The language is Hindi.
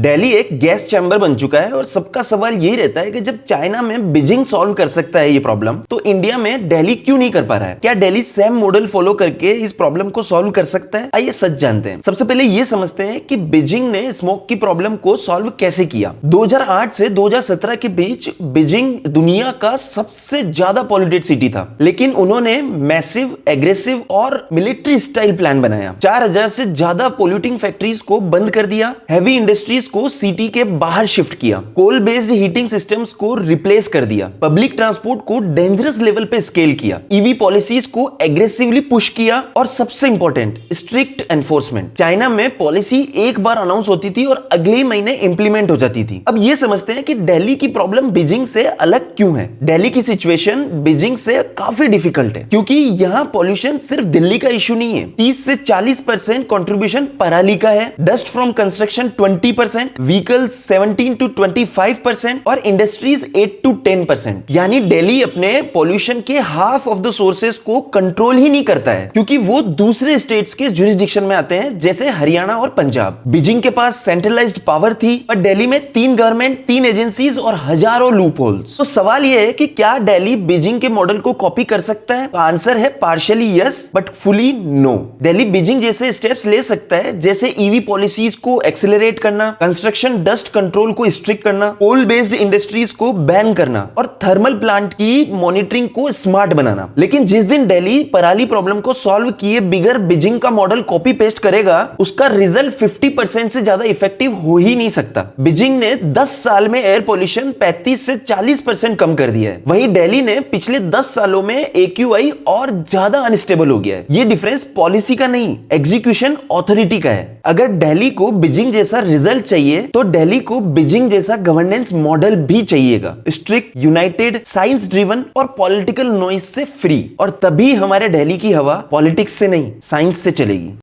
दिल्ली एक गैस चैम्बर बन चुका है और सबका सवाल यही रहता है कि जब चाइना में बीजिंग सॉल्व कर सकता है ये प्रॉब्लम, तो इंडिया में दिल्ली क्यों नहीं कर पा रहा है? क्या दिल्ली सेम मॉडल फॉलो करके इस प्रॉब्लम को सॉल्व कर सकता है? आइए सच जानते हैं। सबसे पहले ये समझते हैं कि बीजिंग ने स्मोक की प्रॉब्लम को सॉल्व कैसे किया। 2008 से 2017 के बीच बीजिंग दुनिया का सबसे ज्यादा पॉल्यूटेड सिटी था, लेकिन उन्होंने मैसिव, एग्रेसिव और मिलिट्री स्टाइल प्लान बनाया। 4000 से ज्यादा पोल्यूटिंग फैक्ट्रीज को बंद कर दिया, हैवी इंडस्ट्रीज को सिटी के बाहर शिफ्ट किया, कोल बेस्ड हीटिंग सिस्टम्स को रिप्लेस कर दिया, पब्लिक ट्रांसपोर्ट को डेंजरस लेवल पे स्केल किया, ईवी पॉलिसीज को एग्रेसिवली पुश किया और सबसे इंपॉर्टेंट स्ट्रिक्ट एनफोर्समेंट। चाइना में पॉलिसी एक बार अनाउंस होती थी और अगले महीने इंप्लीमेंट हो जाती थी। अब ये समझते हैं कि दिल्ली की प्रॉब्लम बीजिंग से अलग क्यों है। दिल्ली की सिचुएशन बीजिंग से काफी डिफिकल्ट है, क्योंकि यहाँ पॉल्यूशन सिर्फ दिल्ली का इशू नहीं है। 30 से 40% कंट्रीब्यूशन पराली का है, dust from construction 20%, vehicle 17 to 25% और इंडस्ट्रीज 8 to 10%। यानी दिल्ली अपने पॉल्यूशन के हाफ ऑफ द सोर्सेस को कंट्रोल ही नहीं करता है, क्योंकि वो दूसरे स्टेट्स के जुरिसडिक्शन में आते हैं, जैसे हरियाणा और पंजाब। बीजिंग के पास सेंट्रलाइज्ड पावर थी, पर दिल्ली में 3 गवर्नमेंट, 3 एजेंसीज और हजारों लूप होल्स। तो सवाल यह है कि क्या दिल्ली बीजिंग के मॉडल को कॉपी कर सकता है? आंसर है partially yes, but fully no. Delhi Beijing जैसे स्टेप्स ले सकता है, जैसे ईवी पॉलिसीज को एक्सेलरेट करना, कंस्ट्रक्शन डस्ट कंट्रोल को स्ट्रिक्ट करना, कोल बेस्ड इंडस्ट्रीज को बैन करना और थर्मल प्लांट की मॉनिटरिंग को स्मार्ट बनाना। लेकिन जिस दिन दिल्ली पराली प्रॉब्लम को सॉल्व किए बिगर बीजिंग का मॉडल कॉपी पेस्ट करेगा, उसका रिजल्ट 50% से ज्यादा इफेक्टिव हो ही नहीं सकता। बीजिंग ने 10 साल में एयर पॉल्यूशन 35 से 40% कम कर दिया है, वहीं दिल्ली ने पिछले 10 सालों में AQI और ज्यादा अनस्टेबल हो गया है। ये डिफरेंस पॉलिसी का नहीं, एग्जीक्यूशन अथॉरिटी का है। अगर दिल्ली को बीजिंग जैसा रिजल्ट चाहिए, तो दिल्ली को बीजिंग जैसा गवर्नेंस मॉडल भी चाहिएगा, स्ट्रिक्ट, यूनाइटेड, साइंस ड्रिवन और पॉलिटिकल नॉइज से फ्री। और तभी हमारे दिल्ली की हवा पॉलिटिक्स से नहीं, साइंस से चलेगी।